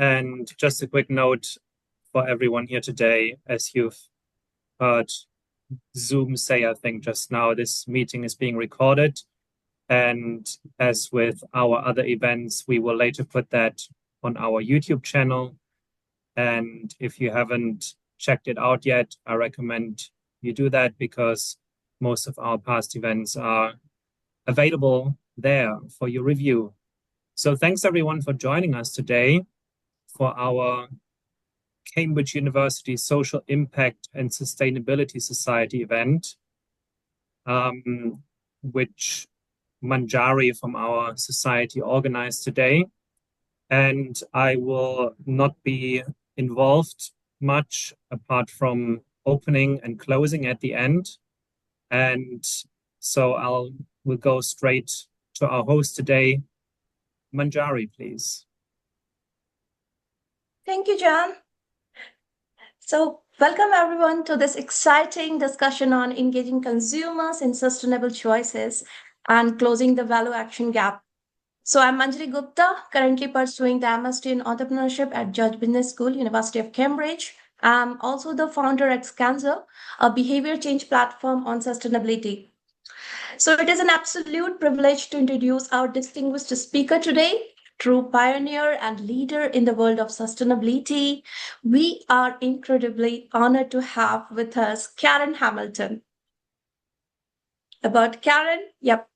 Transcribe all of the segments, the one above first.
And just a quick note for everyone here today, as you've heard Zoom say, I think just now, this meeting is being recorded. And as with our other events, we will later put that on our YouTube channel. And if you haven't checked it out yet, I recommend you do that because most of our past events are available there for your review. So thanks everyone for joining us today for our Cambridge University Social Impact and Sustainability Society event, which Manjari from our society organized today. And I will not be involved much apart from opening and closing at the end. And so we'll go straight to our host today. Manjari, please. Thank you, John. So welcome everyone to this exciting discussion on engaging consumers in sustainable choices and closing the value action gap. So I'm Manjari Gupta, currently pursuing the MSc in Entrepreneurship at Judge Business School, University of Cambridge. I'm also the founder at CISL, a behavior change platform on sustainability. So it is an absolute privilege to introduce our distinguished speaker today, true pioneer and leader in the world of sustainability. We are incredibly honored to have with us Karen Hamilton. About Karen, yep.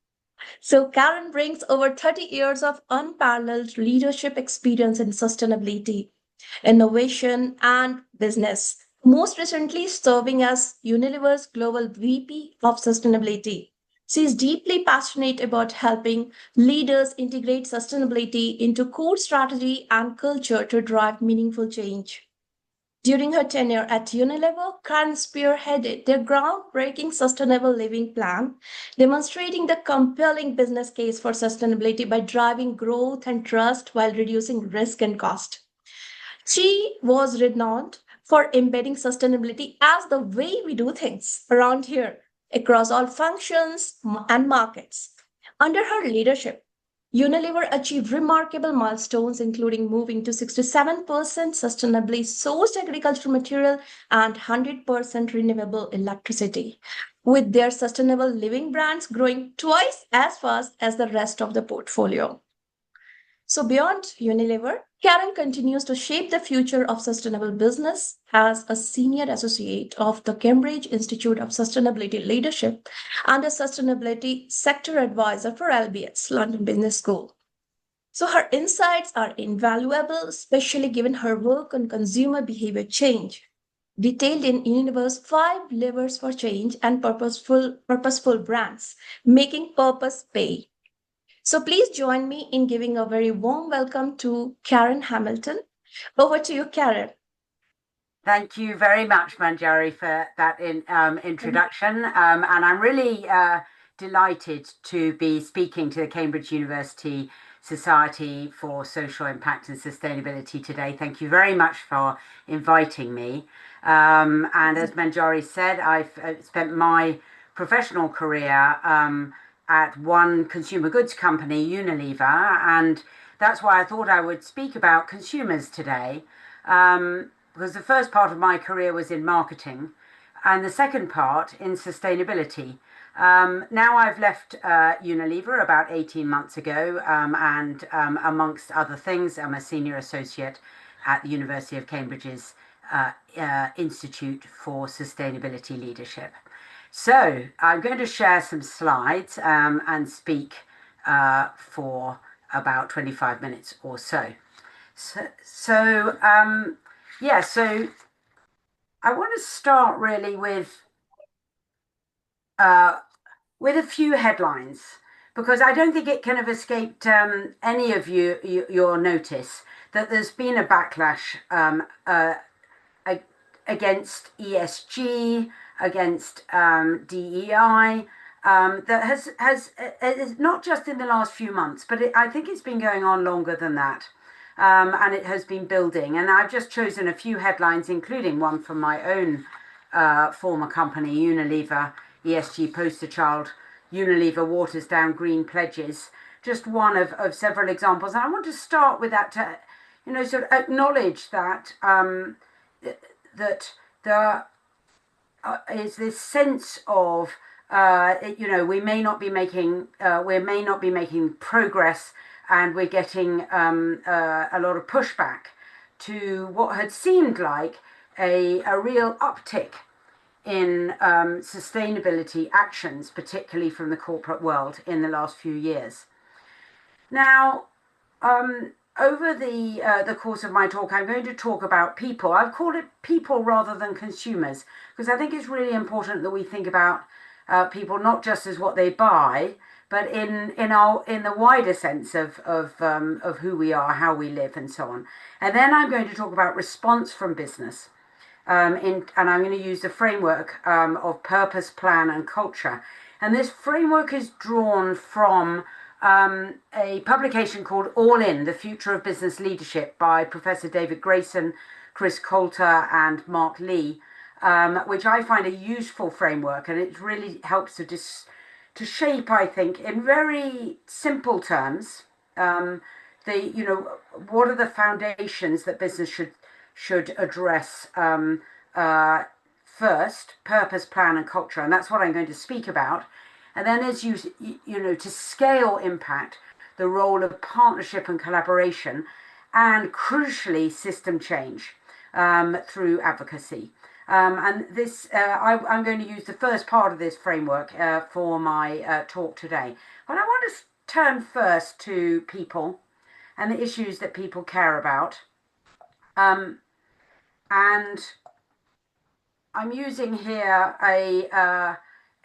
So Karen brings over 30 years of unparalleled leadership experience in sustainability, innovation, and business. Most recently serving as Unilever's Global VP of Sustainability. She is deeply passionate about helping leaders integrate sustainability into core strategy and culture to drive meaningful change. During her tenure at Unilever, Karen spearheaded their groundbreaking sustainable living plan, demonstrating the compelling business case for sustainability by driving growth and trust while reducing risk and cost. She was renowned for embedding sustainability as the way we do things around here across all functions and markets. Under her leadership, Unilever achieved remarkable milestones, including moving to 67% sustainably sourced agricultural material and 100% renewable electricity, with their sustainable living brands growing twice as fast as the rest of the portfolio. So, beyond Unilever, Karen continues to shape the future of sustainable business as a senior associate of the Cambridge Institute of Sustainability Leadership and a sustainability sector advisor for LBS, London Business School. So, her insights are invaluable, especially given her work on consumer behavior change, detailed in Unilever's 5 levers for change and purposeful brands, making purpose pay. So please join me in giving a very warm welcome to Karen Hamilton. Over to you, Karen. Thank you very much, Manjari, for that introduction. And I'm really delighted to be speaking to the Cambridge University Society for Social Impact and Sustainability today. Thank you very much for inviting me. And as Manjari said, I've spent my professional career at one consumer goods company, Unilever, and that's why I thought I would speak about consumers today, because the first part of my career was in marketing and the second part in sustainability. Now I've left Unilever about 18 months ago, and amongst other things, I'm a senior associate at the University of Cambridge's Institute for Sustainability Leadership. So I'm going to share some slides and speak for about 25 minutes or so. So I want to start really with a few headlines, because I don't think it can have escaped any of your notice that there's been a backlash against ESG, against DEI, that has not just in the last few months, but I think it's been going on longer than that. And it has been building. And I've just chosen a few headlines, including one from my own former company, Unilever, ESG poster child, Unilever waters down green pledges. Just one of several examples. And I want to start with that sort of acknowledge that that there is this sense of we may not be making progress, and we're getting a lot of pushback to what had seemed like a real uptick in sustainability actions, particularly from the corporate world in the last few years. Now, over the course of my talk, I'm going to talk about people. I've called it people rather than consumers, because I think it's really important that we think about people not just as what they buy, but in the wider sense of who we are, how we live, and so on. And then I'm going to talk about response from business. And I'm going to use the framework of purpose, plan, and culture. And this framework is drawn from a publication called All In, The Future of Business Leadership by Professor David Grayson, Chris Coulter, and Mark Lee, which I find a useful framework, and it really helps to shape, I think, in very simple terms, what are the foundations that business should address first: purpose, plan, and culture. And that's what I'm going to speak about. And then, as to scale impact, the role of partnership and collaboration, and crucially, system change through advocacy. And this, I'm going to use the first part of this framework for my talk today. But I want to turn first to people and the issues that people care about. And I'm using here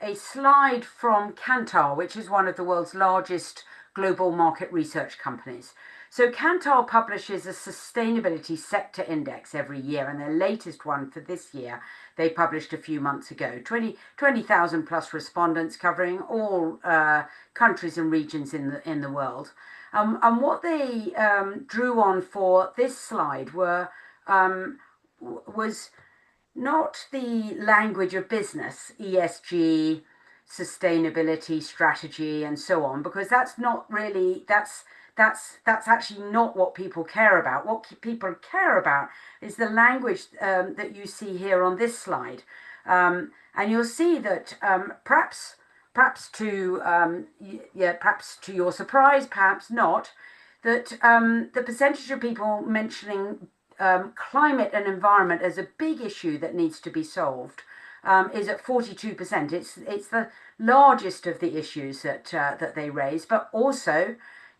a slide from Kantar, which is one of the world's largest global market research companies. So Kantar publishes a sustainability sector index every year, and their latest one for this year they published a few months ago. 20,000 plus respondents covering all countries and regions in the world. And what they drew on for this slide was not the language of business, ESG, sustainability, strategy, and so on, because that's not really, that's actually not what people care about. What people care about is the language that you see here on this slide. And you'll see that perhaps to your surprise, perhaps not, that the percentage of people mentioning climate and environment as a big issue that needs to be solved is at 42%. It's the largest of the issues that they raise, but also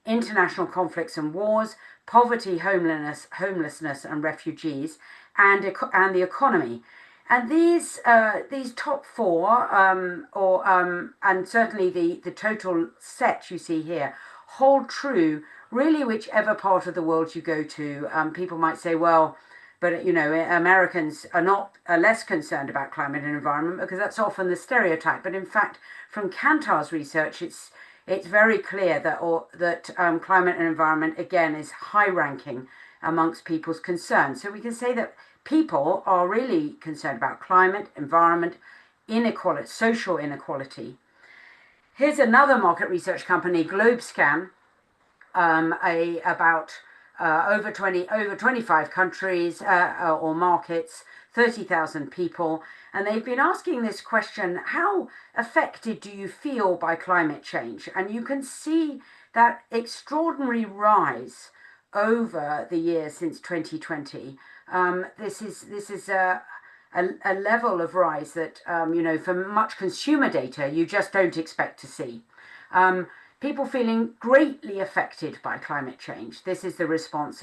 international conflicts and wars, poverty, homelessness and refugees, and the economy. And these top four, and certainly the total set you see here, hold true really whichever part of the world you go to. People might say, well, but Americans are less concerned about climate and environment, because that's often the stereotype. But in fact, from Kantar's research, it's very clear that climate and environment again is high ranking amongst people's concerns. So we can say that people are really concerned about climate, environment, inequality, social inequality. Here's another market research company, GlobeScan, about over 25 countries or markets, 30,000 people, and they've been asking this question: how affected do you feel by climate change? And you can see that extraordinary rise over the years since 2020. This is a level of rise that from much consumer data you just don't expect to see. People feeling greatly affected by climate change. This is the response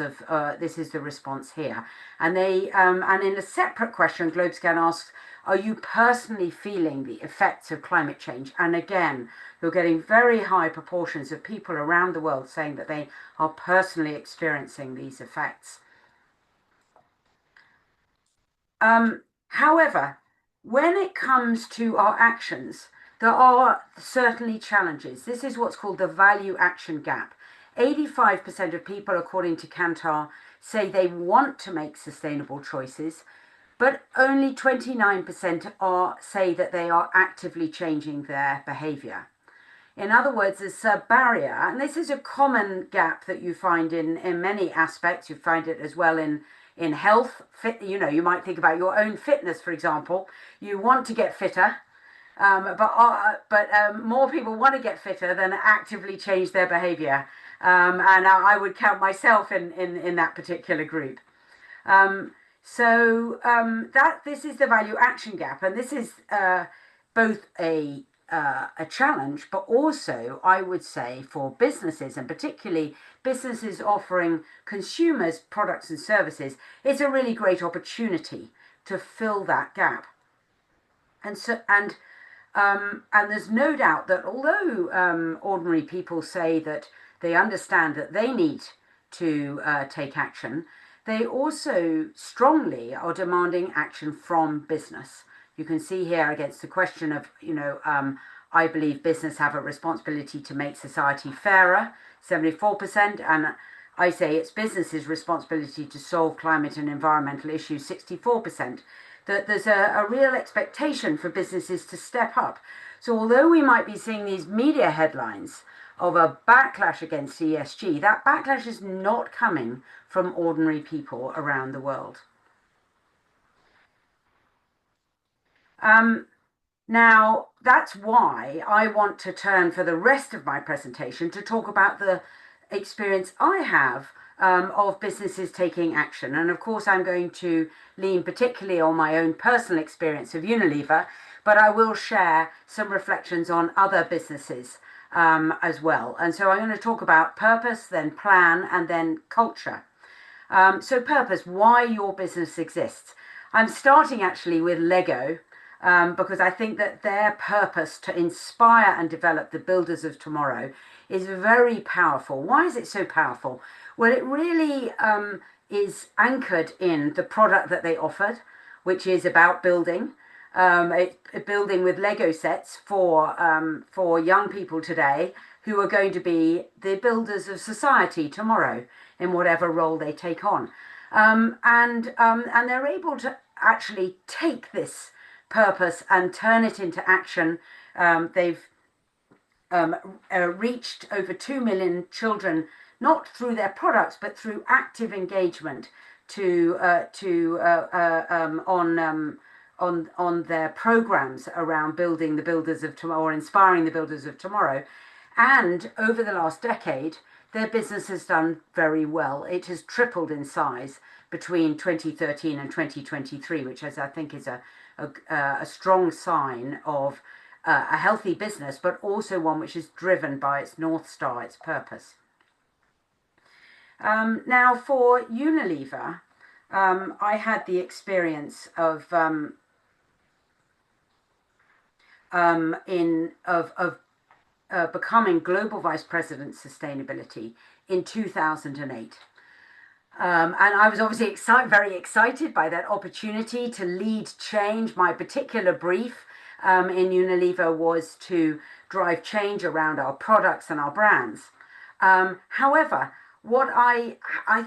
here. And and in a separate question, GlobeScan asks, are you personally feeling the effects of climate change? And again, you're getting very high proportions of people around the world saying that they are personally experiencing these effects. However, when it comes to our actions, there are certainly challenges. This is what's called the value action gap. 85% of people, according to Kantar, say they want to make sustainable choices, but only 29% say that they are actively changing their behaviour. In other words, it's a barrier, and this is a common gap that you find in many aspects. You find it as well in health. You might think about your own fitness, for example. You want to get fitter, but more people want to get fitter than actively change their behavior. And I would count myself in that particular group. That this is the value action gap, and this is both a challenge, but also, I would say, for businesses, and particularly businesses offering consumers products and services, it's a really great opportunity to fill that gap. And there's no doubt that although ordinary people say that they understand that they need to take action, they also strongly are demanding action from business. You can see here against the question of, I believe business have a responsibility to make society fairer, 74%, and I say it's business's responsibility to solve climate and environmental issues, 64%. That there's a real expectation for businesses to step up. So although we might be seeing these media headlines of a backlash against ESG, that backlash is not coming from ordinary people around the world. Now, that's why I want to turn for the rest of my presentation to talk about the experience I have of businesses taking action. And of course, I'm going to lean particularly on my own personal experience of Unilever, but I will share some reflections on other businesses as well. And so I'm going to talk about purpose, then plan, and then culture. So purpose, why your business exists. I'm starting actually with Lego, because I think that their purpose to inspire and develop the builders of tomorrow is very powerful. Why is it so powerful? Well, it really is anchored in the product that they offered, which is about building. Building with Lego sets for young people today who are going to be the builders of society tomorrow in whatever role they take on. And they're able to actually take this purpose and turn it into action. They've reached over 2 million children, not through their products, but through active engagement on their programs around building the builders of tomorrow, or inspiring the builders of tomorrow. And over the last decade, their business has done very well. It has tripled in size between 2013 and 2023, which I think is a strong sign of a healthy business, but also one which is driven by its North Star, its purpose. Now, for Unilever, I had the experience of becoming Global Vice President Sustainability in 2008. And I was obviously very excited by that opportunity to lead change. My particular brief in Unilever was to drive change around our products and our brands. However, what I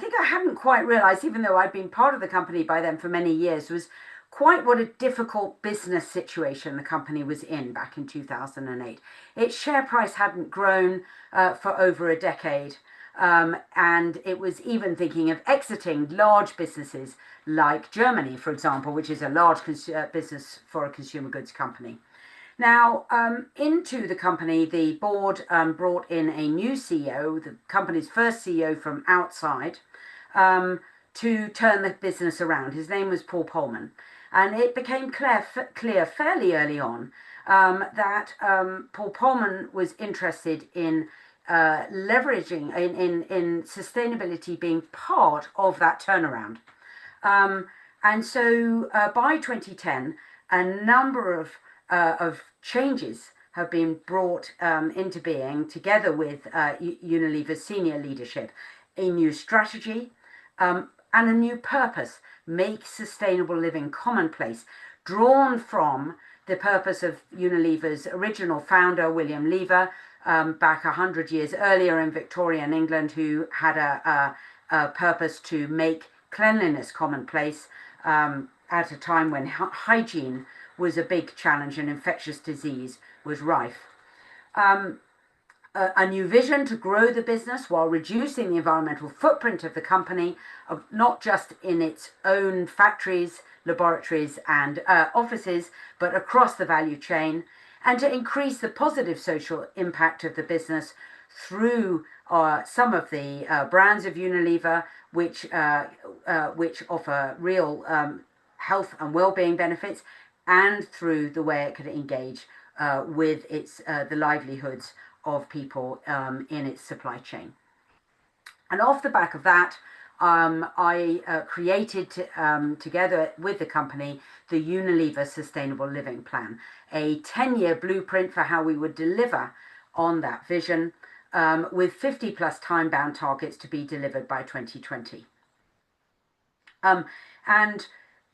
think I hadn't quite realized, even though I'd been part of the company by then for many years, was quite what a difficult business situation the company was in back in 2008. Its share price hadn't grown for over a decade. And it was even thinking of exiting large businesses like Germany, for example, which is a large business for a consumer goods company. Now, into the company, the board brought in a new CEO, the company's first CEO from outside, to turn the business around. His name was Paul Polman. And it became clear fairly early on that Paul Polman was interested in leveraging in sustainability being part of that turnaround. And so by 2010, a number of changes have been brought into being together with Unilever's senior leadership. A new strategy and a new purpose, make sustainable living commonplace, drawn from the purpose of Unilever's original founder, William Lever, back 100 years earlier in Victorian England, who had a purpose to make cleanliness commonplace at a time when hygiene was a big challenge and infectious disease was rife. a new vision to grow the business while reducing the environmental footprint of the company, not just in its own factories, laboratories, and offices, but across the value chain, and to increase the positive social impact of the business through some of the brands of Unilever, which offer real health and well-being benefits, and through the way it could engage with the livelihoods of people in its supply chain. And off the back of that, I created together with the company the Unilever Sustainable Living Plan, a 10-year blueprint for how we would deliver on that vision, with 50 plus time-bound targets to be delivered by 2020. And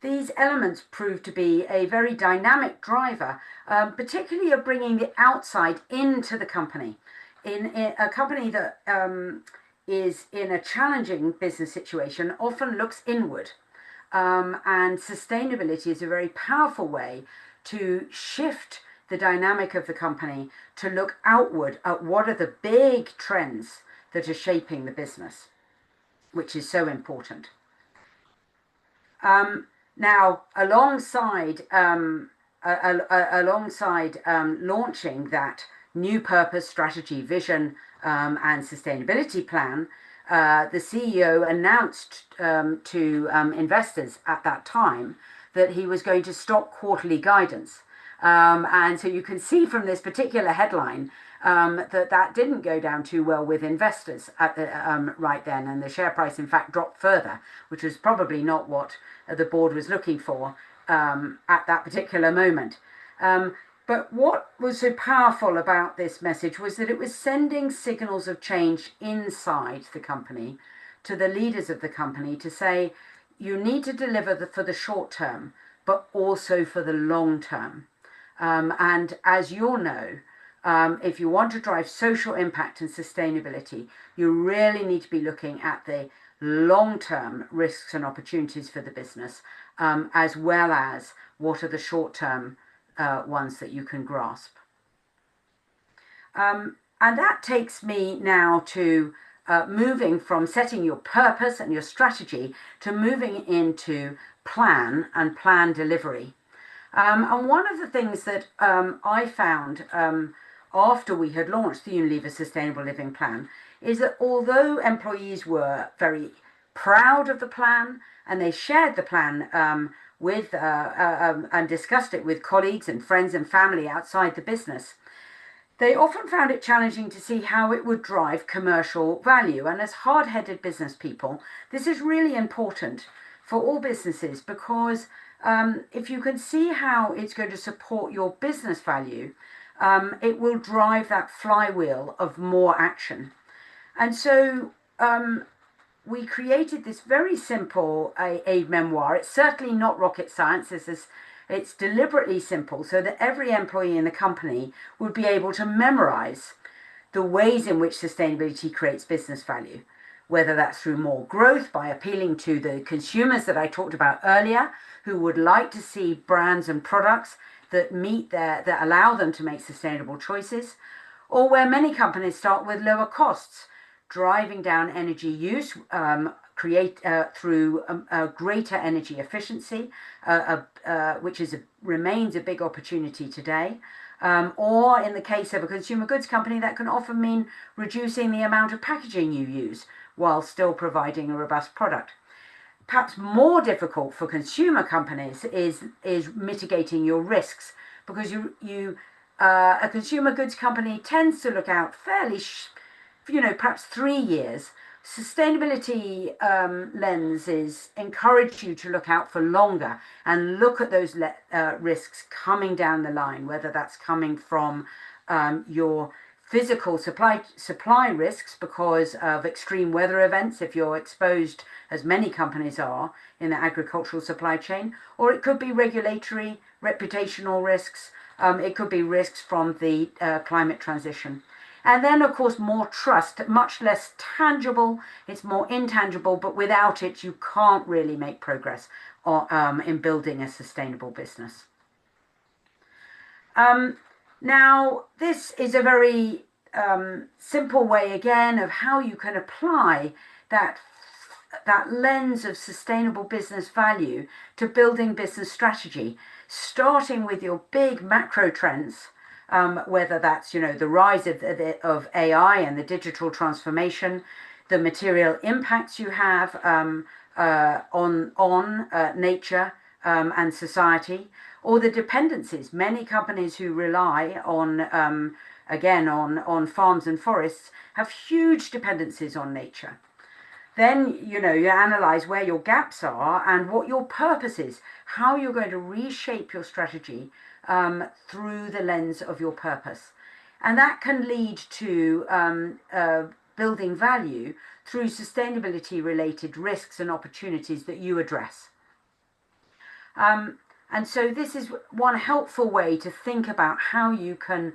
these elements proved to be a very dynamic driver, particularly of bringing the outside into the company. In a company that is in a challenging business situation often looks inward. And sustainability is a very powerful way to shift the dynamic of the company to look outward at what are the big trends that are shaping the business, which is so important. Now, alongside launching that new purpose, strategy, vision, and sustainability plan, the CEO announced to investors at that time that he was going to stop quarterly guidance. And so you can see from this particular headline that didn't go down too well with investors at the, right then, and the share price in fact dropped further, which was probably not what the board was looking for at that particular moment. But what was so powerful about this message was that it was sending signals of change inside the company to the leaders of the company to say, you need to deliver for the short term, but also for the long term. And as you'll know, if you want to drive social impact and sustainability, you really need to be looking at the long-term risks and opportunities for the business, as well as what are the short-term ones that you can grasp. And that takes me now to moving from setting your purpose and your strategy to moving into plan and plan delivery. And one of the things that I found after we had launched the Unilever Sustainable Living Plan is that although employees were very proud of the plan and they shared the plan with and discussed it with colleagues and friends and family outside the business, they often found it challenging to see how it would drive commercial value. And as hard-headed business people, this is really important for all businesses, because if you can see how it's going to support your business value, it will drive that flywheel of more action. And so we created this very simple a memoir. It's certainly not rocket science. It's deliberately simple so that every employee in the company would be able to memorize the ways in which sustainability creates business value, whether that's through more growth by appealing to the consumers that I talked about earlier, who would like to see brands and products that that allow them to make sustainable choices, or where many companies start with lower costs, driving down energy use, through greater energy efficiency, which remains a big opportunity today. Or in the case of a consumer goods company, that can often mean reducing the amount of packaging you use while still providing a robust product. Perhaps more difficult for consumer companies is mitigating your risks, because a consumer goods company tends to look out fairly, perhaps 3 years. Sustainability lenses encourage you to look out for longer and look at those risks coming down the line, whether that's coming from your physical supply risks because of extreme weather events, if you're exposed, as many companies are, in the agricultural supply chain, or it could be regulatory, reputational risks, it could be risks from the climate transition. And then, of course, more trust, much less tangible, it's more intangible, but without it, you can't really make progress in building a sustainable business. Now, this is a very simple way again of how you can apply that lens of sustainable business value to building business strategy, starting with your big macro trends, whether that's the rise of AI and the digital transformation, the material impacts you have on nature and society, or the dependencies. Many companies who rely on again on farms and forests have huge dependencies on nature. Then you analyze where your gaps are and what your purpose is, how you're going to reshape your strategy through the lens of your purpose. And that can lead to building value through sustainability related risks and opportunities that you address. And so this is one helpful way to think about how you can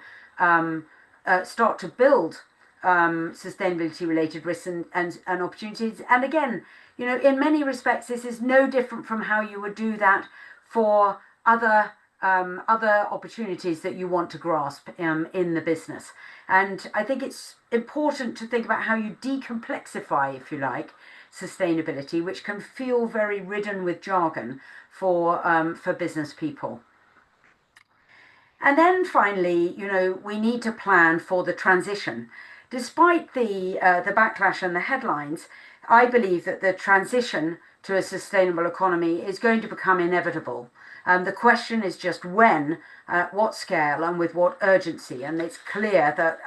start to build sustainability related risks and opportunities. And again, in many respects, this is no different from how you would do that for other opportunities that you want to grasp in the business. And I think it's important to think about how you decomplexify, if you like, sustainability, which can feel very ridden with jargon for business people. And then finally, we need to plan for the transition. Despite the backlash and the headlines, I believe that the transition to a sustainable economy is going to become inevitable. The question is just when, at what scale, and with what urgency. And it's clear that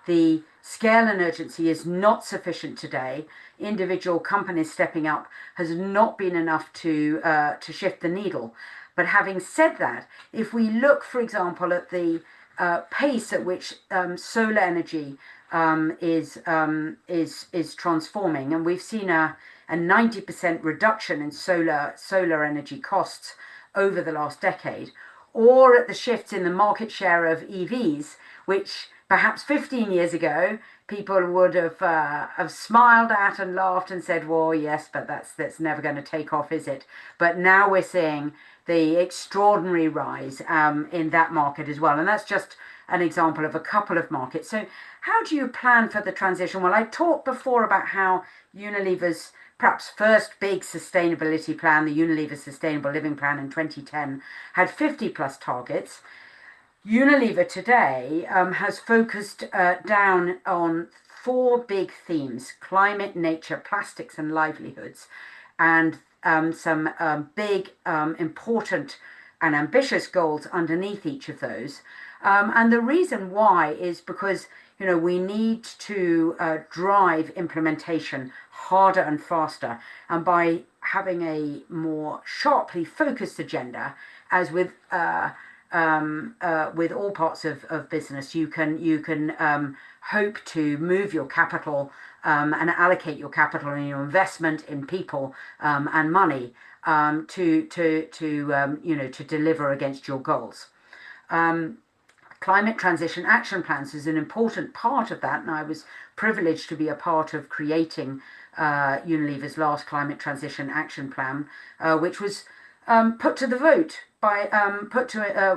the scale and urgency is not sufficient today. Individual companies stepping up has not been enough to shift the needle. But having said that, if we look, for example, at the pace at which solar energy is transforming, and we've seen a 90% reduction in solar energy costs over the last decade, or at the shifts in the market share of EVs, which perhaps 15 years ago people would have smiled at and laughed and said, well, yes, but that's never going to take off, is it? But now we're seeing the extraordinary rise in that market as well. And that's just an example of a couple of markets. So how do you plan for the transition? Well, I talked before about how Unilever's perhaps first big sustainability plan, the Unilever Sustainable Living Plan in 2010, had 50 plus targets. Unilever today has focused down on 4 big themes: climate, nature, plastics and livelihoods, and some big, important and ambitious goals underneath each of those. And the reason why is because we need to drive implementation harder and faster. And by having a more sharply focused agenda, as with all parts of business, you can hope to move your capital and allocate your capital and your investment in people and money to deliver against your goals. Climate transition action plans is an important part of that, and I was privileged to be a part of creating Unilever's last climate transition action plan, which was put to the vote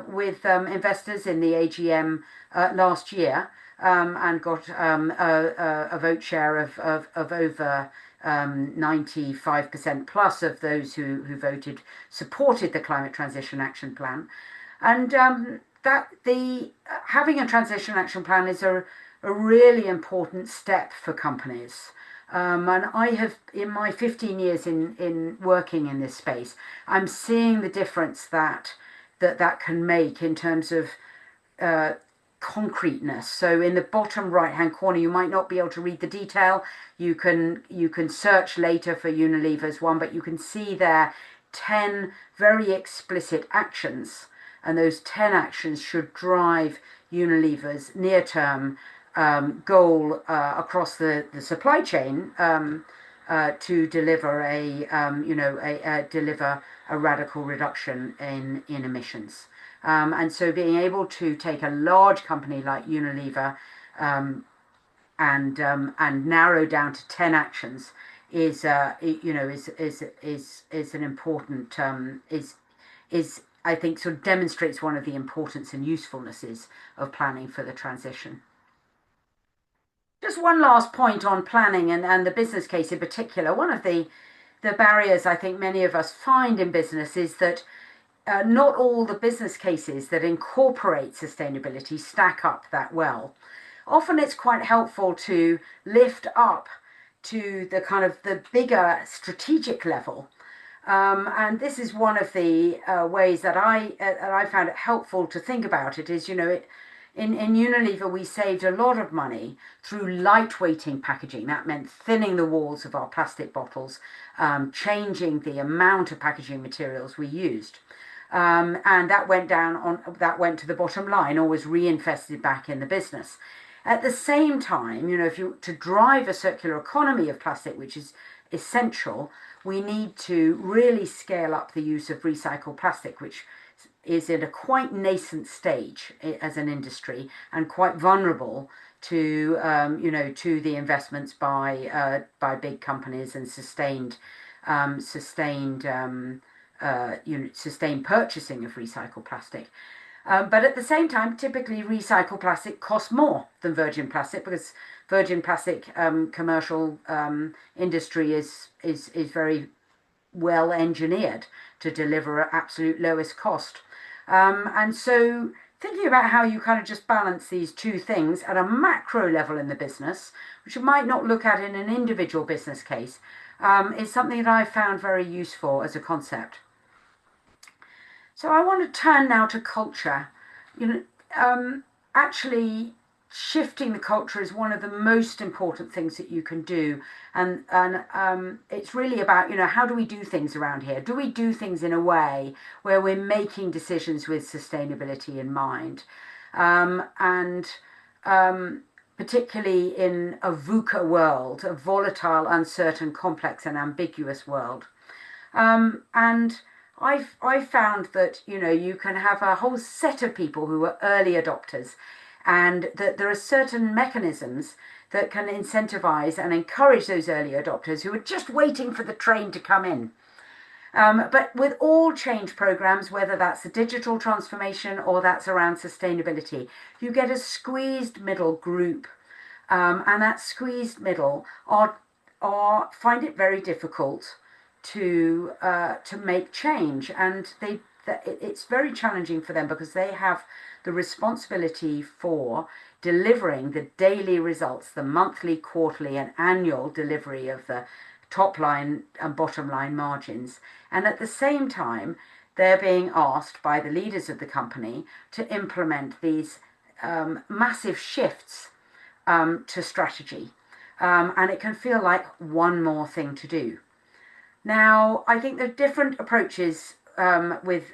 with investors in the AGM last year, and got a vote share of over 95% plus of those who voted supported the climate transition action plan. And having a transition action plan is a really important step for companies. And I have, in my 15 years in working in this space, I'm seeing the difference that can make in terms of concreteness. So in the bottom right hand corner, you might not be able to read the detail. You can search later for Unilever's one, but you can see there 10 very explicit actions. And those 10 actions should drive Unilever's near-term goal across the supply chain to deliver a radical reduction in emissions. And so being able to take a large company like Unilever and narrow down to 10 actions is an important I think sort of demonstrates one of the importance and usefulnesses of planning for the transition. Just one last point on planning and the business case in particular. One of the barriers I think many of us find in business is that not all the business cases that incorporate sustainability stack up that well. Often it's quite helpful to lift up to the kind of the bigger strategic level. And this is one of the ways that I found it helpful to think about it is, in Unilever, we saved a lot of money through lightweighting packaging. That meant thinning the walls of our plastic bottles, changing the amount of packaging materials we used. And that went to the bottom line, always reinvested back in the business. At the same time, to drive a circular economy of plastic, which is essential, we need to really scale up the use of recycled plastic, which is in a quite nascent stage as an industry and quite vulnerable to to the investments by big companies and sustained purchasing of recycled plastic. But at the same time, typically recycled plastic costs more than virgin plastic because virgin plastic commercial industry is very well engineered to deliver at absolute lowest cost. And so thinking about how you kind of just balance these two things at a macro level in the business, which you might not look at in an individual business case, is something that I found very useful as a concept. So I want to turn now to culture. Actually shifting the culture is one of the most important things that you can do, and it's really about how do we do things around here? Do we do things in a way where we're making decisions with sustainability in mind, and particularly in a VUCA world, a volatile, uncertain, complex, and ambiguous world, and I found that you can have a whole set of people who are early adopters, and that there are certain mechanisms that can incentivize and encourage those early adopters who are just waiting for the train to come in. But with all change programs, whether that's a digital transformation or that's around sustainability, you get a squeezed middle group, and that squeezed middle find it very difficult to make change, and it's very challenging for them because they have the responsibility for delivering the daily results, the monthly, quarterly, and annual delivery of the top line and bottom line margins. And at the same time, they're being asked by the leaders of the company to implement these massive shifts to strategy. And it can feel like one more thing to do. Now, I think there are different approaches with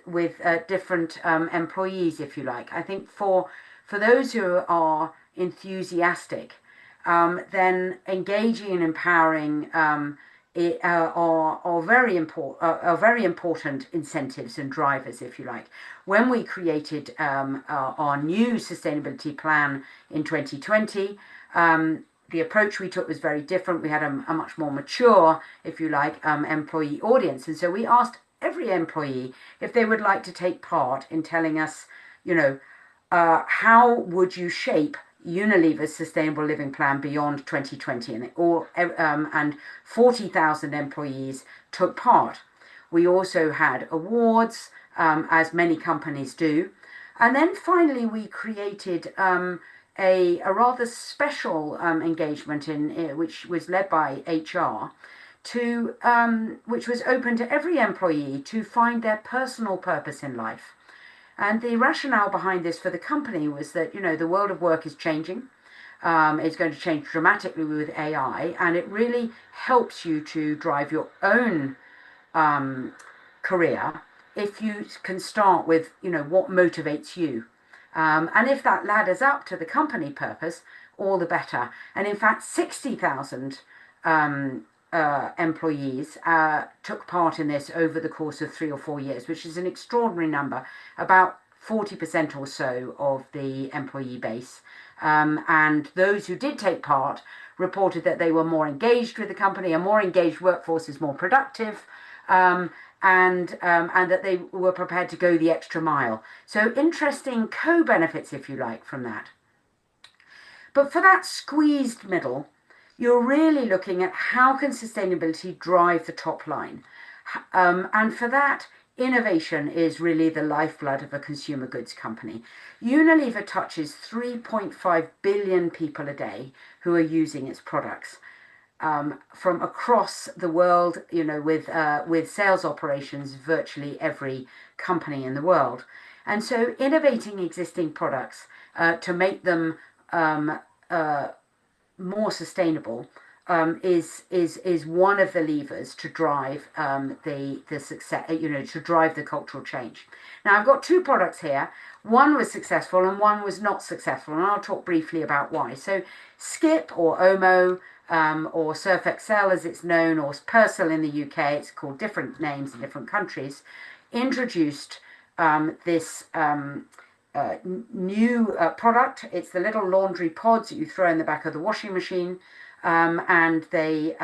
different employees, if you like. I think for those who are enthusiastic, then engaging and empowering are very important incentives and drivers, if you like. When we created our new sustainability plan in 2020, the approach we took was very different. We had a much more mature, if you like, employee audience. And so we asked every employee if they would like to take part in telling us, how would you shape Unilever's Sustainable Living Plan beyond 2020? And 40,000 employees took part. We also had awards, as many companies do. And then finally, we created a rather special engagement which was led by HR, which was open to every employee to find their personal purpose in life. And the rationale behind this for the company was that the world of work is changing. It's going to change dramatically with AI, and it really helps you to drive your own career if you can start with what motivates you. And if that ladders up to the company purpose, all the better. And in fact, 60,000 employees took part in this over the course of 3 or 4 years, which is an extraordinary number, about 40% or so of the employee base. And those who did take part reported that they were more engaged with the company. A more engaged workforce is more productive. And that they were prepared to go the extra mile. So interesting co-benefits, if you like, from that. But for that squeezed middle, you're really looking at how can sustainability drive the top line. And for that, innovation is really the lifeblood of a consumer goods company. Unilever touches 3.5 billion people a day who are using its products. From across the world, with sales operations virtually every company in the world. And so innovating existing products to make them more sustainable is one of the levers to drive the success, to drive the cultural change. Now, I've got two products here. One was successful and one was not successful, and I'll talk briefly about why. So Skip, or Omo, or Surf Excel as it's known, or Persil in the UK, it's called different names in different countries, introduced this new product. It's the little laundry pods that you throw in the back of the washing machine, and they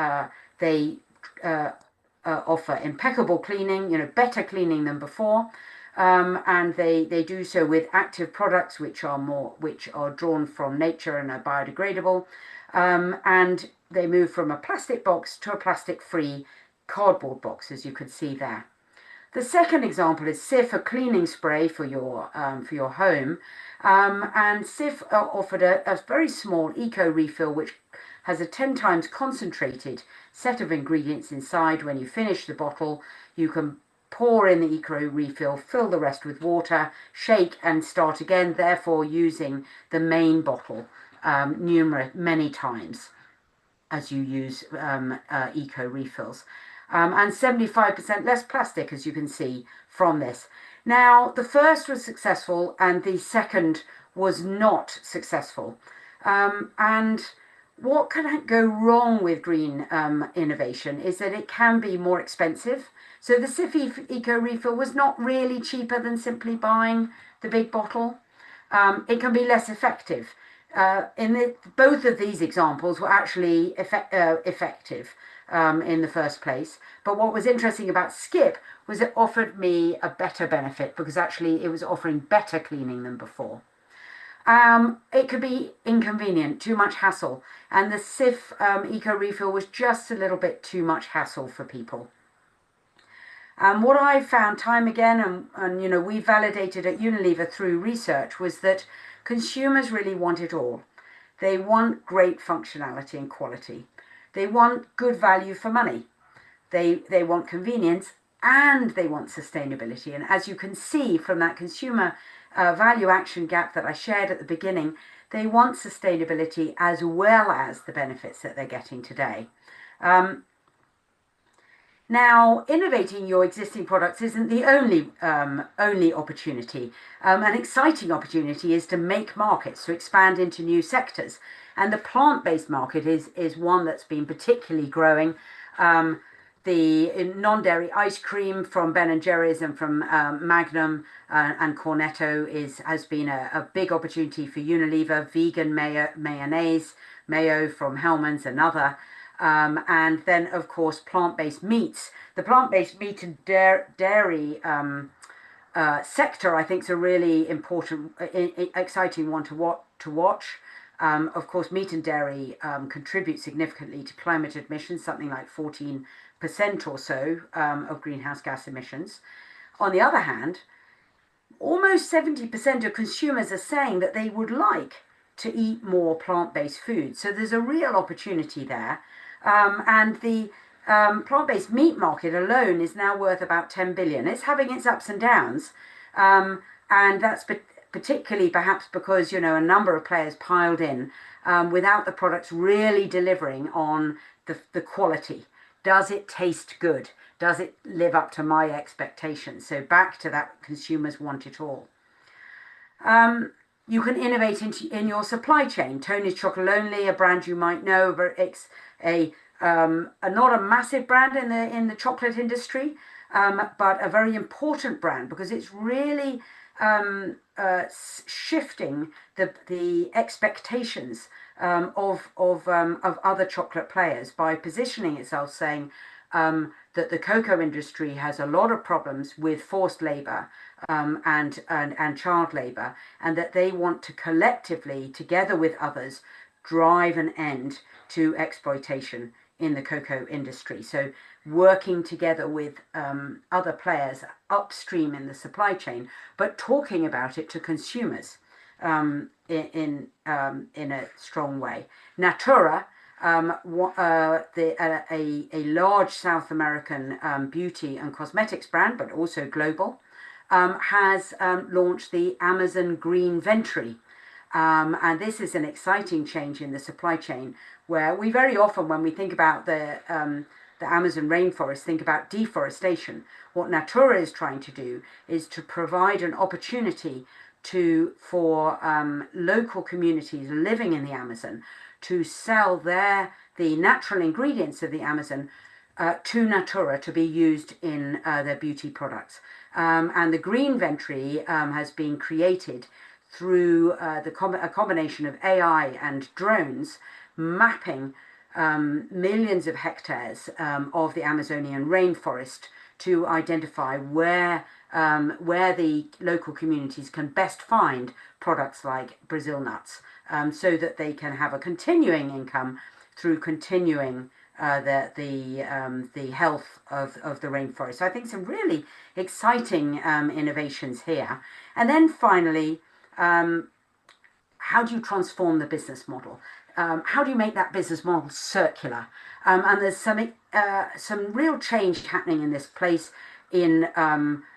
offer impeccable cleaning, better cleaning than before, and they do so with active products which are drawn from nature and are biodegradable, and they move from a plastic box to a plastic-free cardboard box, as you can see there. The second example is Cif, a cleaning spray for your home, and Cif offered a very small eco refill which has a 10 times concentrated set of ingredients inside. When you finish the bottle, you can pour in the eco refill, fill the rest with water, shake and start again, therefore using the main bottle many times as you use eco refills. And 75% less plastic, as you can see from this. Now, the first was successful and the second was not successful. And what can go wrong with green innovation is that it can be more expensive. So the Cif Eco Refill was not really cheaper than simply buying the big bottle. It can be less effective. Both of these examples were actually effective in the first place. But what was interesting about Skip was it offered me a better benefit because actually it was offering better cleaning than before. It could be inconvenient, too much hassle, and the Cif Eco Refill was just a little bit too much hassle for people. What I found time again, and we validated at Unilever through research, was that consumers really want it all. They want great functionality and quality. They want good value for money. They want convenience, and they want sustainability. And as you can see from that consumer value action gap that I shared at the beginning, they want sustainability as well as the benefits that they're getting today. Now, innovating your existing products isn't the only opportunity. An exciting opportunity is to make markets, to expand into new sectors. And the plant-based market is one that's been particularly growing. The non-dairy ice cream from Ben & Jerry's and from Magnum and Cornetto has been a big opportunity for Unilever. Vegan mayonnaise, mayo from Hellmann's, another. And then, of course, plant-based meats. The plant-based meat and dairy sector, I think, is a really important, exciting one to watch. Of course, meat and dairy contribute significantly to climate emissions, something like 14% or so of greenhouse gas emissions. On the other hand, almost 70% of consumers are saying that they would like to eat more plant-based food. So there's a real opportunity there. And the plant-based meat market alone is now worth about 10 billion. It's having its ups and downs. And that's particularly perhaps because, a number of players piled in without the products really delivering on the quality. Does it taste good? Does it live up to my expectations? So back to that, consumers want it all. You can innovate in your supply chain. Tony's Chocolate Only, a brand you might know, but it's not a massive brand in the chocolate industry, but a very important brand because it's really shifting the expectations of other chocolate players by positioning itself, saying that the cocoa industry has a lot of problems with forced labour and child labour, and that they want to collectively, together with others, drive an end to exploitation in the cocoa industry. So working together with other players upstream in the supply chain, but talking about it to consumers in a strong way. Natura, a large South American beauty and cosmetics brand, but also global, has launched the Amazon Green Venturi. And this is an exciting change in the supply chain, where we very often, when we think about the Amazon rainforest, think about deforestation. What Natura is trying to do is to provide an opportunity for local communities living in the Amazon to sell the natural ingredients of the Amazon to Natura to be used in their beauty products. And the Green Venturi has been created through a combination of AI and drones mapping millions of hectares of the Amazonian rainforest to identify where the local communities can best find products like Brazil nuts, so that they can have a continuing income through continuing the health of the rainforest. So I think some really exciting innovations here. And then finally, how do you transform the business model? How do you make that business model circular? And there's some real change happening in this place in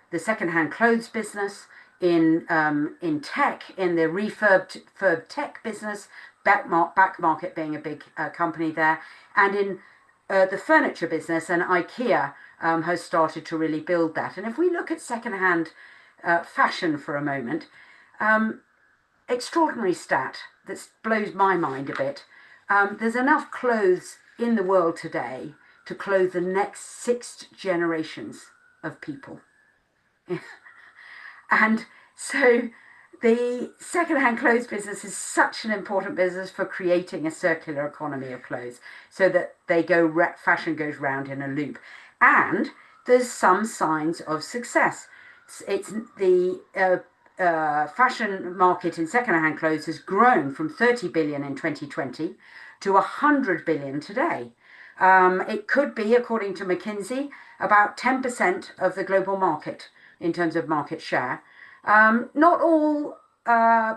the secondhand clothes business, in tech, in the refurbed tech business, back market being a big company there, and in the furniture business, and IKEA has started to really build that. And if we look at secondhand fashion for a moment, extraordinary stat that blows my mind a bit. There's enough clothes in the world today to clothe the next 6 generations of people. And so the secondhand clothes business is such an important business for creating a circular economy of clothes, so that fashion goes round in a loop. And there's some signs of success. It's the fashion market in secondhand clothes has grown from 30 billion in 2020 to 100 billion today. It could be, according to McKinsey, about 10% of the global market in terms of market share. Not all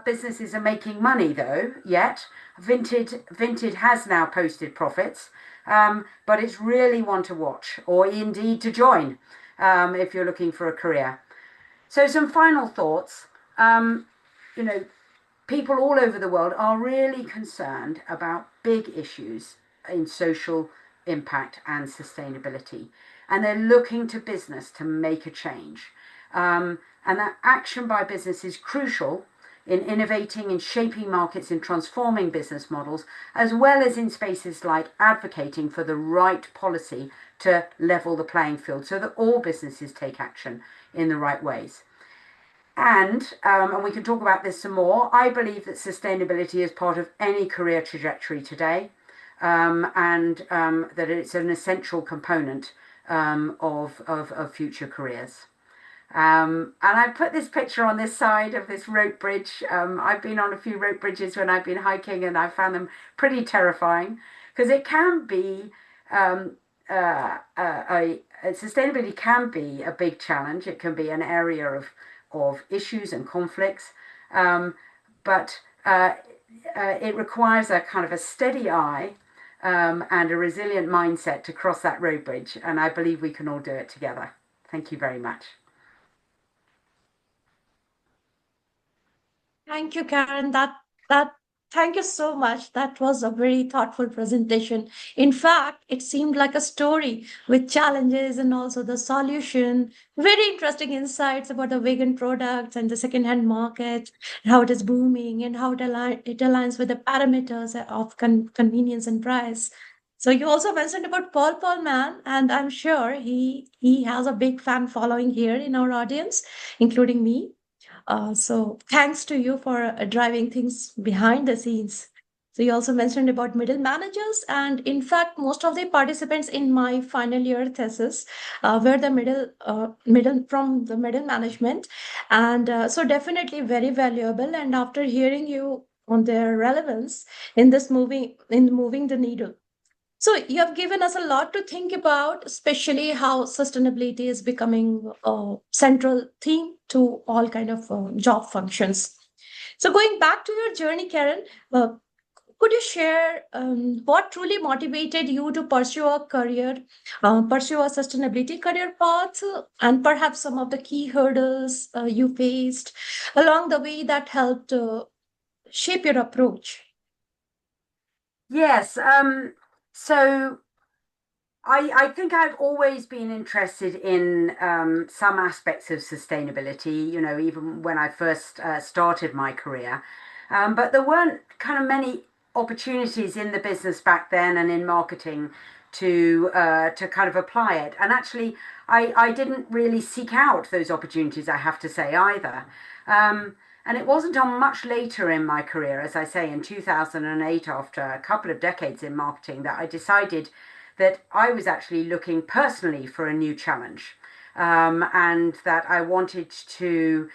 businesses are making money though yet. Vinted has now posted profits, but it's really one to watch, or indeed to join if you're looking for a career. So some final thoughts. People all over the world are really concerned about big issues in social impact and sustainability, and they're looking to business to make a change. And that action by business is crucial in innovating and shaping markets and transforming business models, as well as in spaces like advocating for the right policy to level the playing field so that all businesses take action in the right ways. And we can talk about this some more, I believe that sustainability is part of any career trajectory today, and that it's an essential component of future careers. And I put this picture on this side of this rope bridge. I've been on a few rope bridges when I've been hiking, and I found them pretty terrifying, because it can be sustainability can be a big challenge. It can be an area of issues and conflicts, but it requires a kind of a steady eye and a resilient mindset to cross that road bridge, and I believe we can all do it together. Thank you very much. Thank you, Karen. Thank you so much. That was a very thoughtful presentation. In fact, it seemed like a story with challenges and also the solution. Very interesting insights about the vegan products and the secondhand market, how it is booming, and how it aligns with the parameters of convenience and price. So you also mentioned about Paul Mann, and I'm sure he has a big fan following here in our audience, including me. So thanks to you for driving things behind the scenes. So you also mentioned about middle managers, and in fact, most of the participants in my final year thesis were the middle management, and so definitely very valuable. And after hearing you on their relevance in moving the needle. So you have given us a lot to think about, especially how sustainability is becoming a central theme to all kind of job functions. So going back to your journey, Karen, could you share what truly motivated you to pursue a sustainability career path, and perhaps some of the key hurdles you faced along the way that helped shape your approach? Yes. So I think I've always been interested in some aspects of sustainability, even when I first started my career. But there weren't kind of many opportunities in the business back then and in marketing to kind of apply it. And actually, I didn't really seek out those opportunities, I have to say, either. And it wasn't until much later in my career, as I say, in 2008, after a couple of decades in marketing, that I decided that I was actually looking personally for a new challenge, and that I wanted to,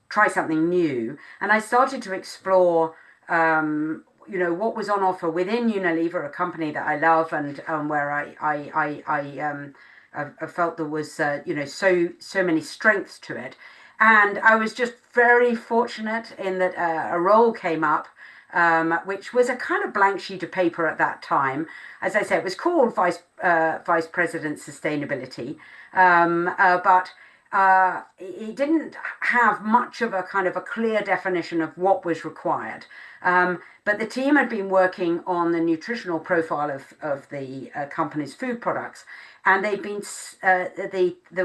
try something new. And I started to explore, what was on offer within Unilever, a company that I love, and where I felt there was, so many strengths to it. And I was just very fortunate in that a role came up, which was a kind of blank sheet of paper at that time. As I said, it was called Vice President Sustainability, but it didn't have much of a kind of a clear definition of what was required. But the team had been working on the nutritional profile of the company's food products, and there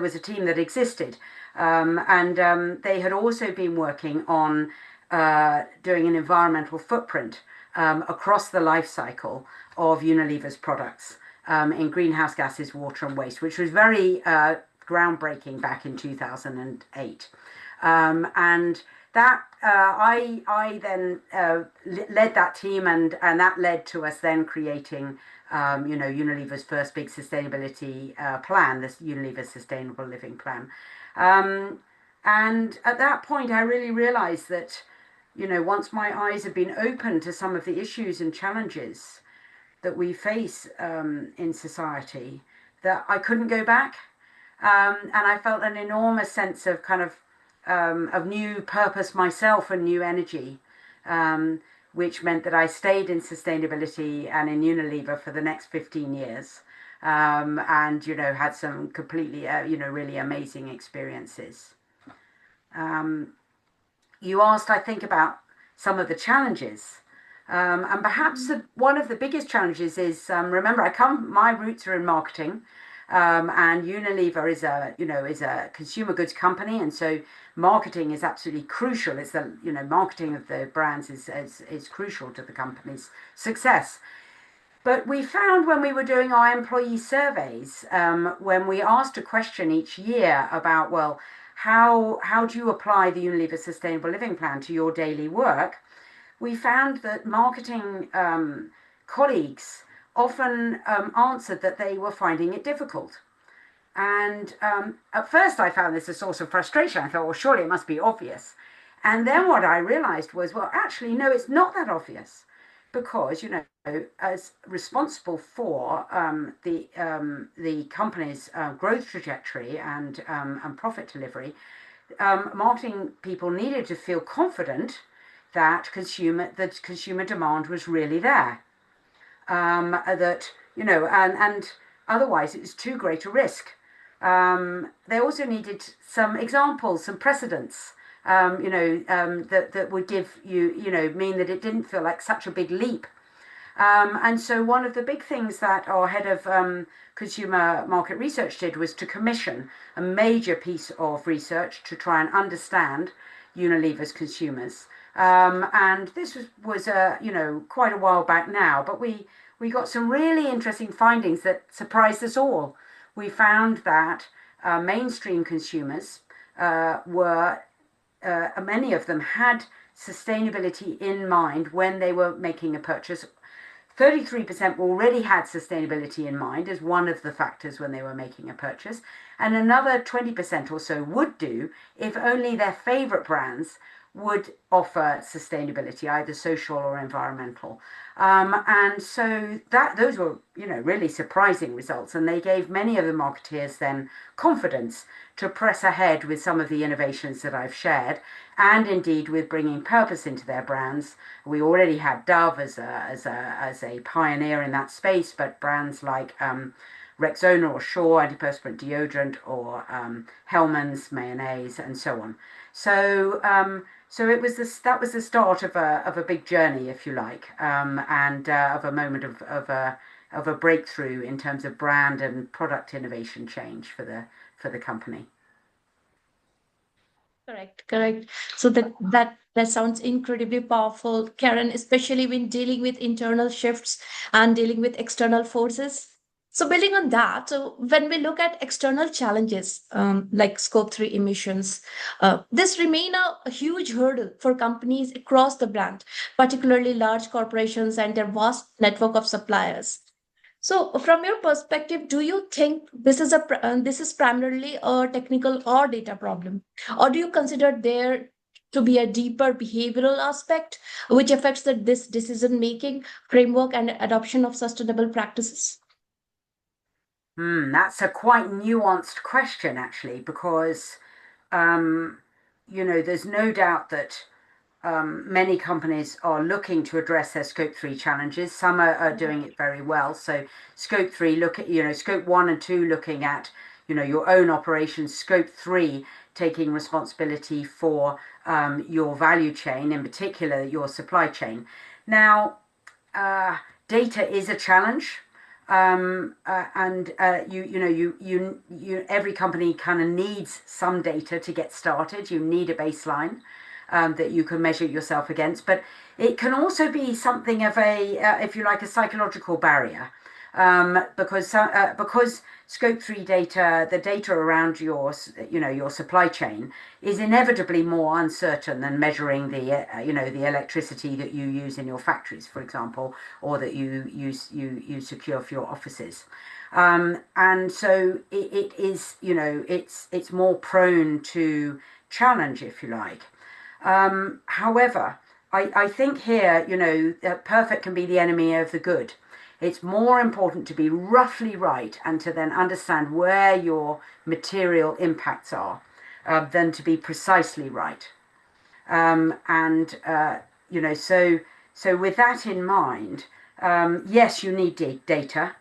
was a team that existed, and they had also been working on doing an environmental footprint across the life cycle of Unilever's products in greenhouse gases, water and waste, which was very groundbreaking back in 2008. And that I then led that team, and that led to us then creating Unilever's first big sustainability plan, this Unilever Sustainable Living Plan. And at that point, I really realized that, once my eyes had been opened to some of the issues and challenges that we face in society, that I couldn't go back. And I felt an enormous sense of kind of new purpose myself and new energy, which meant that I stayed in sustainability and in Unilever for the next 15 years. And, had some completely, really amazing experiences. You asked, I think, about some of the challenges. And perhaps one of the biggest challenges is, remember, my roots are in marketing. And Unilever is a consumer goods company, and so marketing is absolutely crucial. It's the marketing of the brands is crucial to the company's success. But we found when we were doing our employee surveys, when we asked a question each year about, well, how do you apply the Unilever Sustainable Living Plan to your daily work, we found that marketing colleagues often answered that they were finding it difficult. And at first I found this a source of frustration. I thought, well, surely it must be obvious. And then what I realized was, well, actually, no, it's not that obvious. Because, as responsible for the company's growth trajectory and profit delivery, marketing people needed to feel confident that consumer demand was really there. And otherwise it was too great a risk. They also needed some examples, some precedents, that would give mean that it didn't feel like such a big leap. And so one of the big things that our head of consumer market research did was to commission a major piece of research to try and understand Unilever's consumers. And this was quite a while back now, but we got some really interesting findings that surprised us all. We found that mainstream consumers were many of them had sustainability in mind when they were making a purchase. 33% already had sustainability in mind as one of the factors when they were making a purchase, and another 20% or so would do if only their favorite brands would offer sustainability, either social or environmental. And so those were, really surprising results, and they gave many of the marketeers then confidence to press ahead with some of the innovations that I've shared, and indeed with bringing purpose into their brands. We already had Dove as a pioneer in that space, but brands like Rexona or Shaw antiperspirant deodorant, or Hellmann's mayonnaise, and so on. So that was the start of a big journey, if you like, and of a moment of a breakthrough in terms of brand and product innovation change for the company. Correct. So that sounds incredibly powerful, Karen, especially when dealing with internal shifts and dealing with external forces. So building on that, so when we look at external challenges like Scope 3 emissions, this remain a huge hurdle for companies across the brand, particularly large corporations and their vast network of suppliers. So, from your perspective, do you think this is primarily a technical or data problem, or do you consider there to be a deeper behavioral aspect which affects this decision making framework and adoption of sustainable practices? That's a quite nuanced question, actually, because there's no doubt that many companies are looking to address their Scope 3 challenges. Some are doing it very well. So Scope 3, Scope 1 and 2, looking at, your own operations. Scope 3, taking responsibility for your value chain, in particular, your supply chain. Now, data is a challenge. And every company kind of needs some data to get started. You need a baseline that you can measure yourself against, but it can also be something of if you like, a psychological barrier, because Scope 3 data, the data around your supply chain, is inevitably more uncertain than measuring the electricity that you use in your factories, for example, or that you secure for your offices. And so it is, it's more prone to challenge, if you like. However, I think here, perfect can be the enemy of the good. It's more important to be roughly right and to then understand where your material impacts are than to be precisely right. So with that in mind, yes, you need data,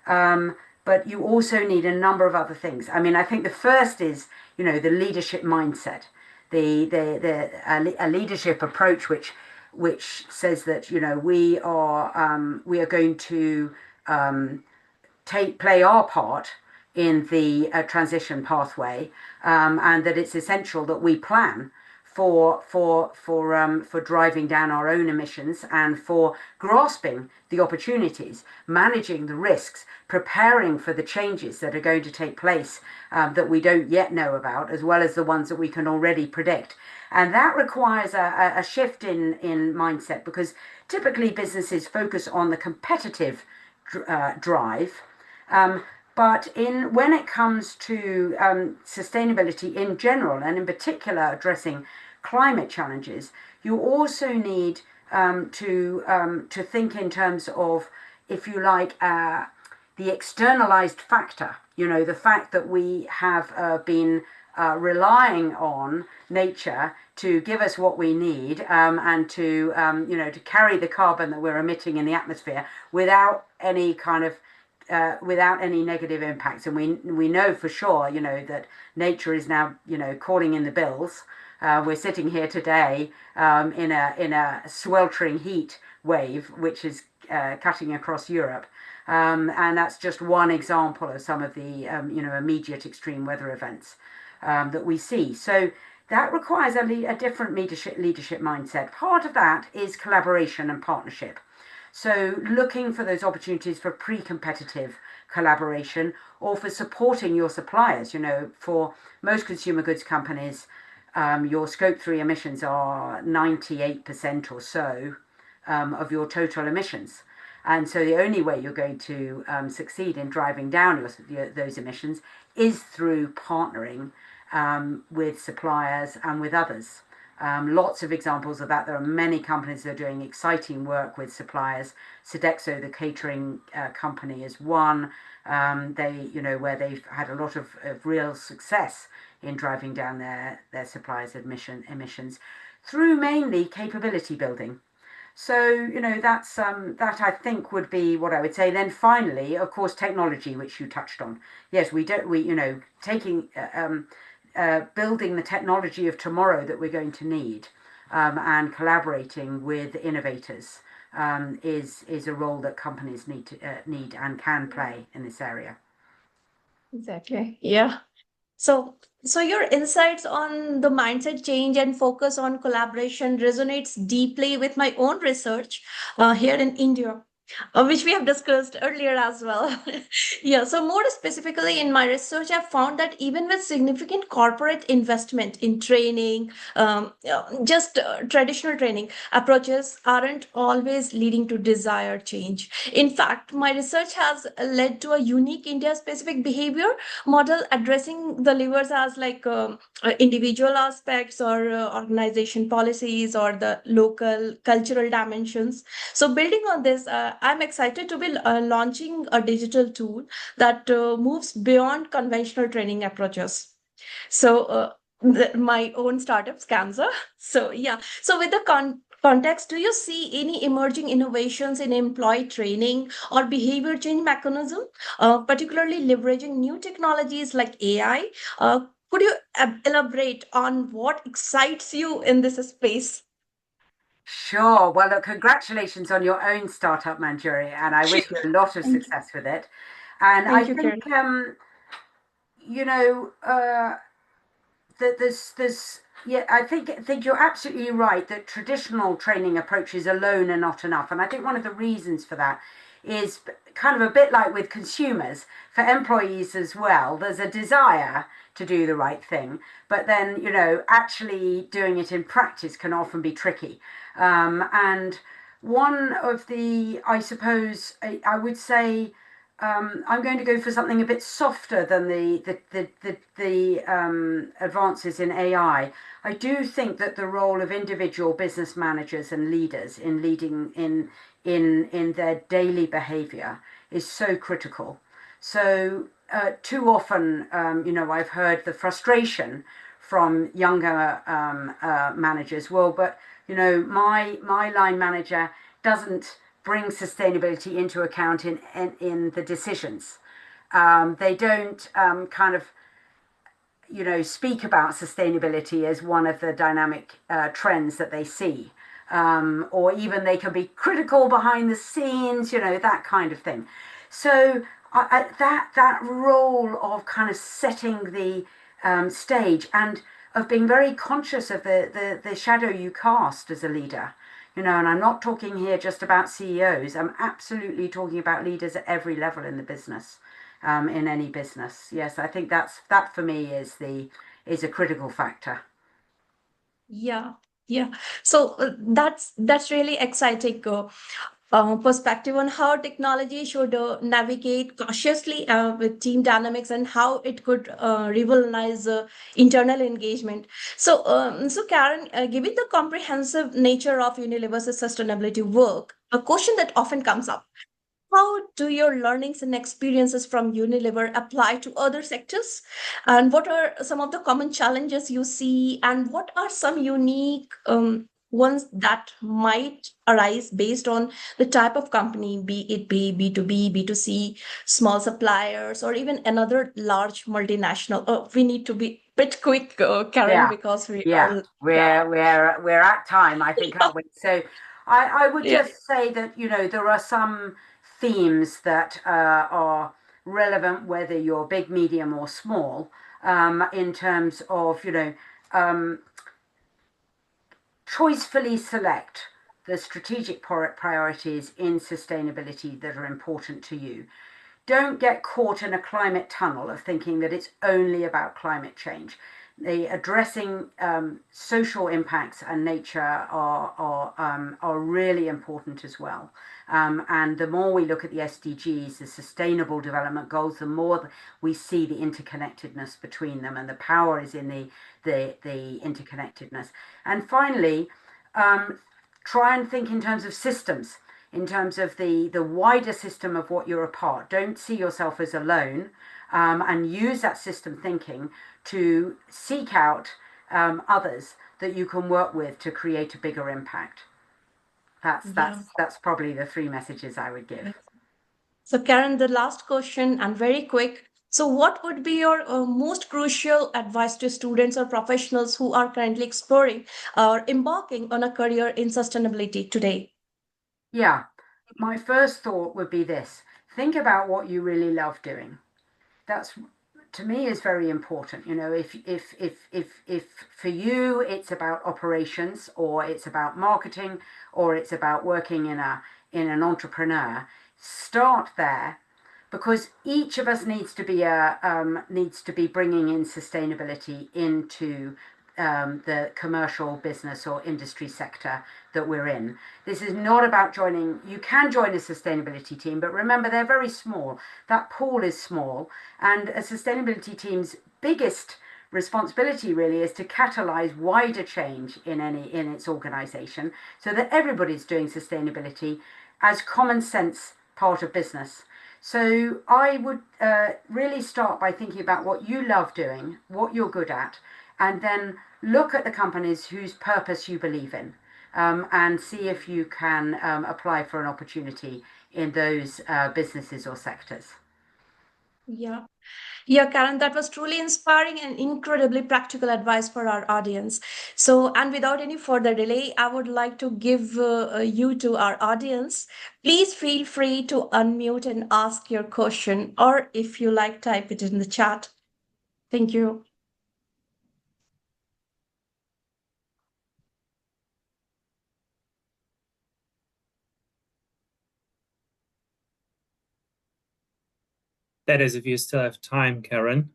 but you also need a number of other things. I mean, I think the first is, the leadership mindset. A leadership approach which says that we are going to play our part in the transition pathway, and that it's essential that we plan for driving down our own emissions and for grasping the opportunities, managing the risks, preparing for the changes that are going to take place that we don't yet know about, as well as the ones that we can already predict. And that requires a shift in mindset, because typically businesses focus on the competitive drive. But when it comes to sustainability in general, and in particular addressing climate challenges, you also need to think in terms of, if you like, the externalized factor. The fact that we have been relying on nature to give us what we need, and to to carry the carbon that we're emitting in the atmosphere without any kind of without any negative impacts. And we know for sure, that nature is now, calling in the bills. We're sitting here today in a sweltering heat wave, which is cutting across Europe. And that's just one example of some of the, immediate extreme weather events that we see. So that requires a different leadership mindset. Part of that is collaboration and partnership. So looking for those opportunities for pre-competitive collaboration, or for supporting your suppliers. For most consumer goods companies, your Scope 3 emissions are 98% or so of your total emissions. And so the only way you're going to succeed in driving down those emissions is through partnering with suppliers and with others. Lots of examples of that. There are many companies that are doing exciting work with suppliers. Sodexo, the catering company, is one. Where they've had a lot of real success in driving down their suppliers' emissions through mainly capability building. So, that's that I think would be what I would say. Then finally, of course, technology, which you touched on. Yes, taking building the technology of tomorrow that we're going to need, and collaborating with innovators, is a role that companies need and can play in this area. Exactly. Yeah. So your insights on the mindset change and focus on collaboration resonates deeply with my own research here in India, which we have discussed earlier as well. Yeah, so more specifically in my research, I've found that even with significant corporate investment in training, just traditional training approaches aren't always leading to desired change. In fact, my research has led to a unique India-specific behavior model addressing the levers as like individual aspects or organization policies or the local cultural dimensions. So building on this, I'm excited to be launching a digital tool that moves beyond conventional training approaches. So my own startup, Scamza. So yeah. So with the context, do you see any emerging innovations in employee training or behavior change mechanism, particularly leveraging new technologies like AI? Could you elaborate on what excites you in this space? Sure. Well, look, congratulations on your own startup, Manjuri, and I wish you a lot of Thank you. success with it. And I Thank you, think, Karen. you know, that there's yeah, I think you're absolutely right that traditional training approaches alone are not enough. And I think one of the reasons for that is kind of a bit like with consumers, for employees as well. There's a desire to do the right thing, but then, actually doing it in practice can often be tricky. And one of the, I suppose, I would say, I'm going to go for something a bit softer than the advances in AI. I do think that the role of individual business managers and leaders in leading in their daily behaviour is so critical. So too often, I've heard the frustration from younger managers. Well, but my line manager doesn't bring sustainability into account in the decisions. They don't kind of speak about sustainability as one of the dynamic trends that they see. Or even they can be critical behind the scenes, that kind of thing. So that role of kind of setting the stage and of being very conscious of the shadow you cast as a leader. And I'm not talking here just about CEOs. I'm absolutely talking about leaders at every level in the business, in any business. Yes, I think that for me is a critical factor. Yeah, yeah. So that's really exciting perspective on how technology should navigate cautiously with team dynamics and how it could revolutionize internal engagement. So Karen, given the comprehensive nature of Unilever's sustainability work, a question that often comes up: how do your learnings and experiences from Unilever apply to other sectors? And what are some of the common challenges you see? And what are some unique ones that might arise based on the type of company, be it be B2B, B2C, small suppliers, or even another large multinational? We need to be a bit quick, Karen, Yeah, because we yeah, are, yeah, we're at time, I think, aren't we? So I would yeah, just say that there are some themes that are relevant whether you're big, medium, or small, in terms of choicefully select the strategic priorities in sustainability that are important to you. Don't get caught in a climate tunnel of thinking that it's only about climate change. The addressing social impacts and nature are really important as well. And the more we look at the SDGs, the Sustainable Development Goals, the more we see the interconnectedness between them, and the power is in the interconnectedness. And finally, try and think in terms of systems, in terms of the wider system of what you're a part. Don't see yourself as alone, and use that system thinking to seek out others that you can work with to create a bigger impact. That's probably the 3 messages I would give. So Karen, the last question, and very quick. So what would be your most crucial advice to students or professionals who are currently exploring or embarking on a career in sustainability today? Yeah, my first thought would be this: think about what you really love doing. That's, to me, is very important. You know, if for you it's about operations, or it's about marketing, or it's about working in an entrepreneur, start there, because each of us needs to be bringing in sustainability into the commercial business or industry sector that we're in. This is not about joining. You can join a sustainability team, but remember, they're very small. That pool is small, and a sustainability team's biggest responsibility really is to catalyze wider change in its organization, so that everybody's doing sustainability as common sense part of business. So I would really start by thinking about what you love doing, what you're good at, and then look at the companies whose purpose you believe in, and see if you can apply for an opportunity in those businesses or sectors. Yeah. Yeah, Karen, that was truly inspiring and incredibly practical advice for our audience. So, and without any further delay, I would like to give you to our audience. Please feel free to unmute and ask your question, or if you like, type it in the chat. Thank you. That is, if you still have time, Karen,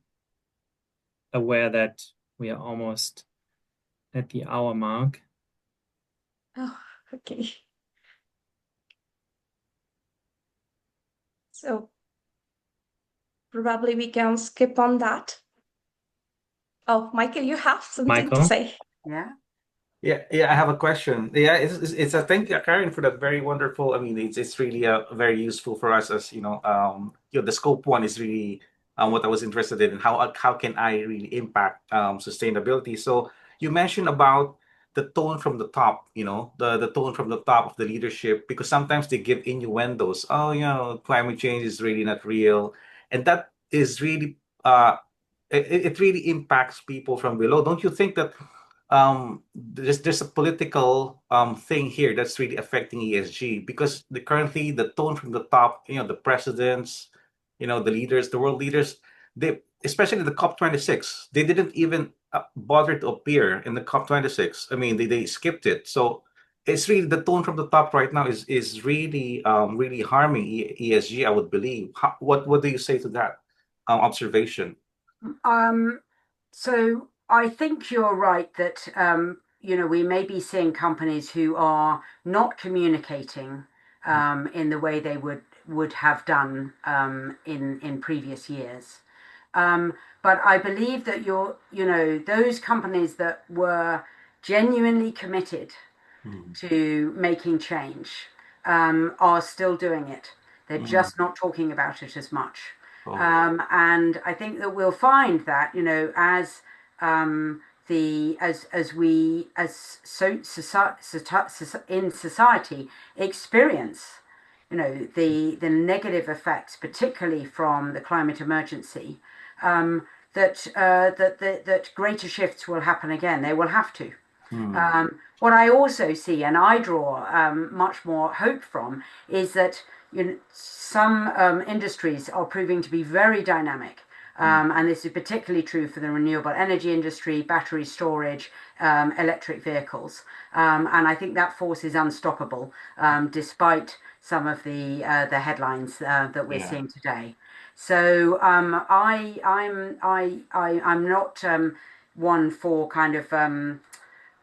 aware that we are almost at the hour mark. Oh, okay. So probably we can skip on that. Oh, Michael, you have something to say. Yeah. Yeah, I have a question. Yeah, it's a thank you, Karen, for that very wonderful. I mean, it's really very useful for us, as the scope one is really what I was interested in. How can I really impact sustainability? So you mentioned about the tone from the top, the tone from the top of the leadership, because sometimes they give innuendos. Oh, climate change is really not real, and that is really it really impacts people from below. Don't you think that there's a political thing here that's really affecting ESG, because currently the tone from the top, the presidents, the leaders, the world leaders, they, especially the COP26, they didn't even bother to appear in the COP26. I mean, they skipped it. So it's really the tone from the top right now is really really harming ESG, I would believe. What do you say to that observation? So I think you're right that we may be seeing companies who are not communicating in the way they would have done in previous years. But I believe that those companies that were genuinely committed to making change are still doing it. They're just not talking about it as much. And I think that we'll find that, as we in society experience, the negative effects, particularly from the climate emergency, that greater shifts will happen again. They will have to. What I also see, and I draw much more hope from, is that some industries are proving to be very dynamic. And this is particularly true for the renewable energy industry, battery storage, electric vehicles. And I think that force is unstoppable, despite some of the headlines that we're seeing today. So I'm not one for kind of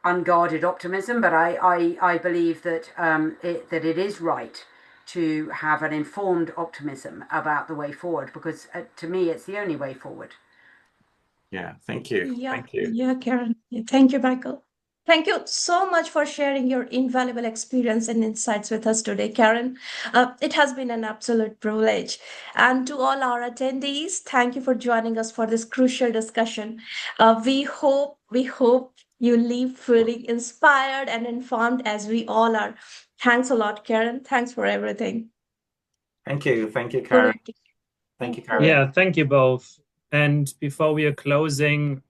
unguarded optimism, but I believe that it is right to have an informed optimism about the way forward, because to me, it's the only way forward. Yeah, thank you. Yeah, Thank you. yeah, Karen. Yeah, thank you, Michael. Thank you so much for sharing your invaluable experience and insights with us today, Karen. It has been an absolute privilege. And to all our attendees, thank you for joining us for this crucial discussion. We hope you leave feeling inspired and informed as we all are. Thanks a lot, Karen. Thanks for everything. Thank you. Thank you, Over Karen. to Thank you, you. Karen. Yeah, thank you both. And before we are closing,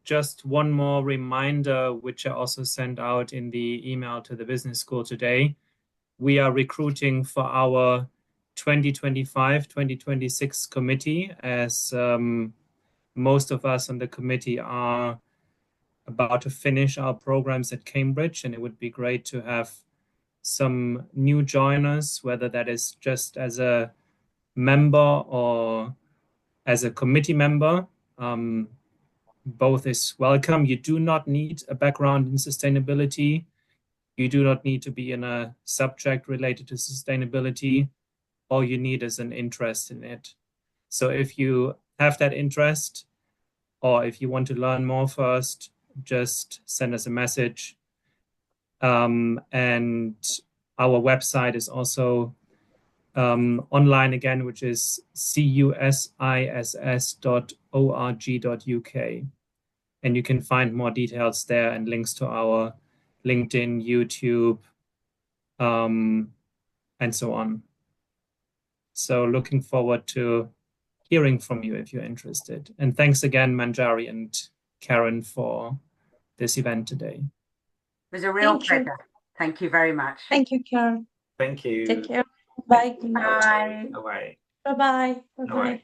just one more reminder, which I also sent out in the email to the business school today. We are recruiting for our 2025-2026 committee, as most of us on the committee are about to finish our programs at Cambridge, and it would be great to have some new joiners, whether that is just as a member or as a committee member. Both is welcome. You do not need a background in sustainability. You do not need to be in a subject related to sustainability. All you need is an interest in it. So if you have that interest, or if you want to learn more first, just send us a message. And our website is also online again, which is cusiss.org.uk. And you can find more details there and links to our LinkedIn, YouTube, and so on. So looking forward to hearing from you if you're interested. And thanks again, Manjari and Karen, for this event today. It was a real Thank you. pleasure. Thank you very much. Thank you, Karen. Thank you. Take care. Bye. Good night. Bye. Bye-bye. Bye-bye. Bye-bye. Bye-bye.